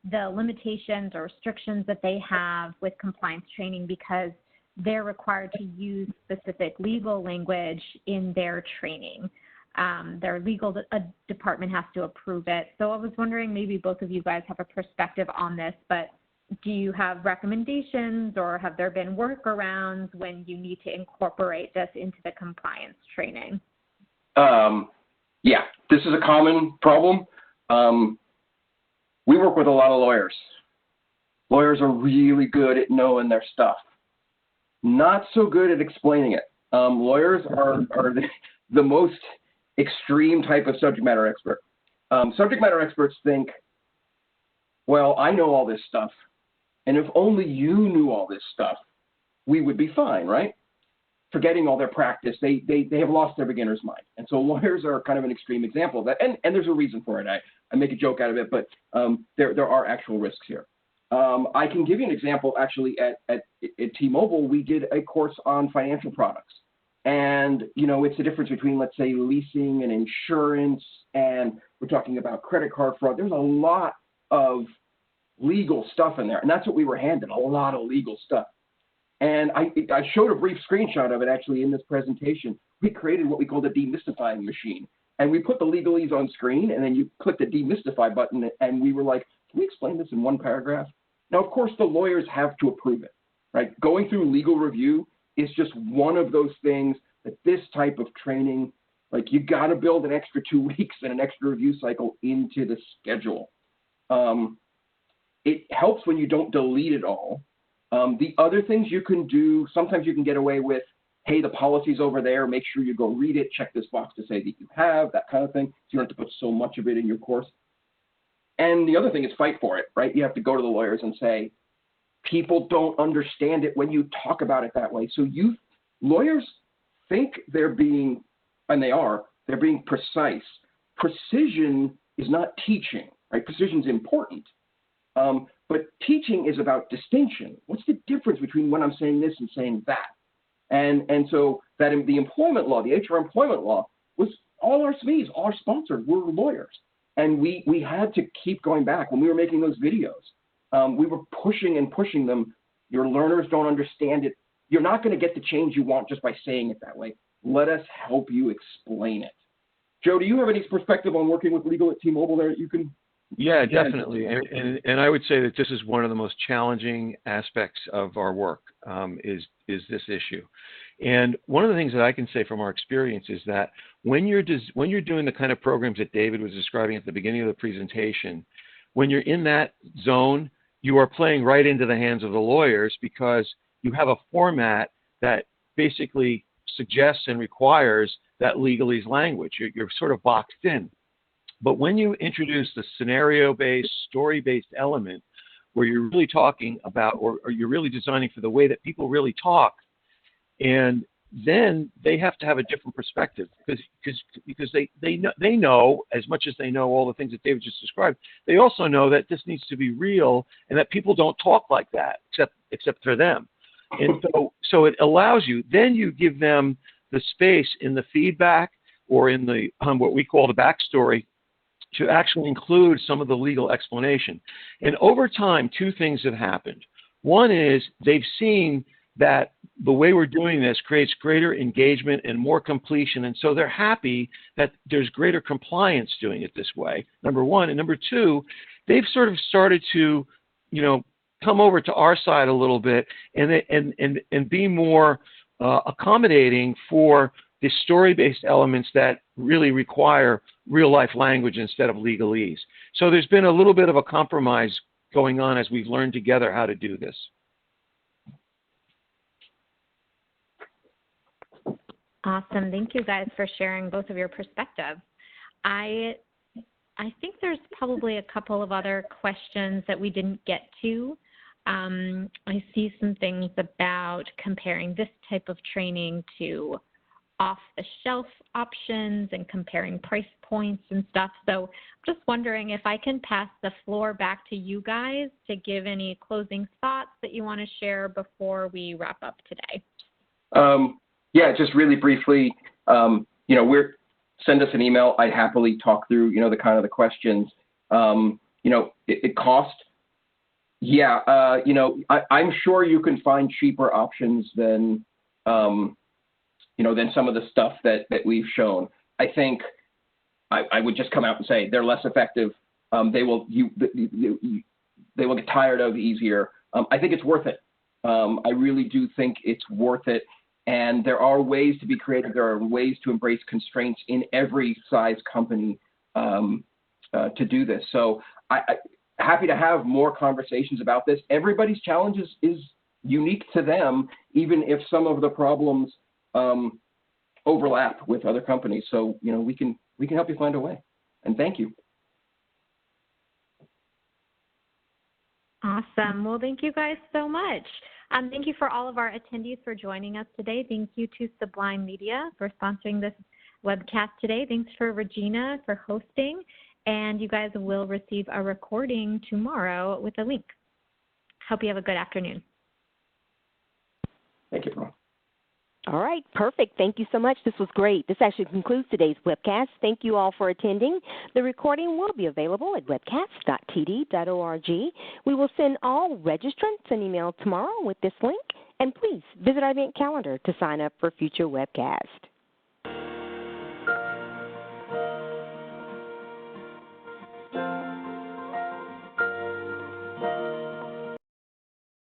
the limitations or restrictions that they have with compliance training because they're required to use specific legal language in their training. Their legal department has to approve it. So I was wondering, maybe both of you guys have a perspective on this, but do you have recommendations or have there been workarounds when you need to incorporate this into the compliance training? Yeah, this is a common problem. We work with a lot of lawyers. Lawyers are really good at knowing their stuff. Not so good at explaining it. Lawyers are the most extreme type of subject matter expert. Subject matter experts think, well, I know all this stuff, and if only you knew all this stuff, we would be fine, right? Forgetting all their practice, they have lost their beginner's mind. And so lawyers are kind of an extreme example of that, and there's a reason for it. I make a joke out of it, but there are actual risks here. I can give you an example. Actually, at T-Mobile, we did a course on financial products. And, it's the difference between, let's say, leasing and insurance, and we're talking about credit card fraud. There's a lot of legal stuff in there, and that's what we were handed, a lot of legal stuff. And I showed a brief screenshot of it, actually, in this presentation. We created what we called a demystifying machine. And we put the legalese on screen, and then you click the demystify button, and we were like, can we explain this in one paragraph? Now, of course, the lawyers have to approve it, right? Going through legal review is just one of those things that this type of training, like, you got to build an extra 2 weeks and an extra review cycle into the schedule. It helps when you don't delete it all. The other things you can do, sometimes you can get away with, hey, the policy's over there, make sure you go read it, check this box to say that you have, that kind of thing. So you don't have to put so much of it in your course. And the other thing is fight for it, right? You have to go to the lawyers and say, people don't understand it when you talk about it that way. So lawyers think they're being, and they're being precise. Precision is not teaching, right? Precision is important. But teaching is about distinction. What's the difference between when I'm saying this and saying that? And so that in the employment law, the HR employment law, was all our SMEs, all our sponsors were lawyers. And we had to keep going back. When we were making those videos, we were pushing and pushing them. Your learners don't understand it. You're not going to get the change you want just by saying it that way. Let us help you explain it. Joe, do you have any perspective on working with legal at T-Mobile there that you can? Yeah, definitely. And I would say that this is one of the most challenging aspects of our work, is this issue. And one of the things that I can say from our experience is that when you're doing the kind of programs that David was describing at the beginning of the presentation, when you're in that zone, you are playing right into the hands of the lawyers, because you have a format that basically suggests and requires that legalese language. You're sort of boxed in. But when you introduce the scenario-based, story-based element, where you're really talking about, or you're really designing for the way that people really talk, and then they have to have a different perspective, because they know as much as they know all the things that David just described. They also know that this needs to be real, and that people don't talk like that except for them. And so it allows you. Then you give them the space in the feedback or in the what we call the backstory, to actually include some of the legal explanation. And over time, two things have happened. One is they've seen that the way we're doing this creates greater engagement and more completion, and so they're happy that there's greater compliance doing it this way, number one. And number two, they've sort of started to, come over to our side a little bit and be more accommodating for the story-based elements that really require real-life language instead of legalese. So there's been a little bit of a compromise going on as we've learned together how to do this. Awesome. Thank you guys for sharing both of your perspectives. I think there's probably a couple of other questions that we didn't get to. I see some things about comparing this type of training to off-the-shelf options and comparing price points and stuff. So I'm just wondering if I can pass the floor back to you guys to give any closing thoughts that you want to share before we wrap up today. Yeah, just really briefly, send us an email. I'd happily talk through, the kind of the questions. It costs. Yeah, I'm sure you can find cheaper options than some of the stuff that we've shown. I think I would just come out and say they're less effective. They will get tired of easier. I think it's worth it. I really do think it's worth it. And there are ways to be creative. There are ways to embrace constraints in every size company to do this. So I happy to have more conversations about this. Everybody's challenge is unique to them, even if some of the problems overlap with other companies. So, we can help you find a way. And thank you. Awesome. Well, thank you guys so much. Thank you for all of our attendees for joining us today. Thank you to Sublime Media for sponsoring this webcast today. Thanks for Regina for hosting. And you guys will receive a recording tomorrow with a link. Hope you have a good afternoon. Thank you. All right, perfect. Thank you so much. This was great. This actually concludes today's webcast. Thank you all for attending. The recording will be available at webcast.td.org. We will send all registrants an email tomorrow with this link. And please visit our event calendar to sign up for future webcasts.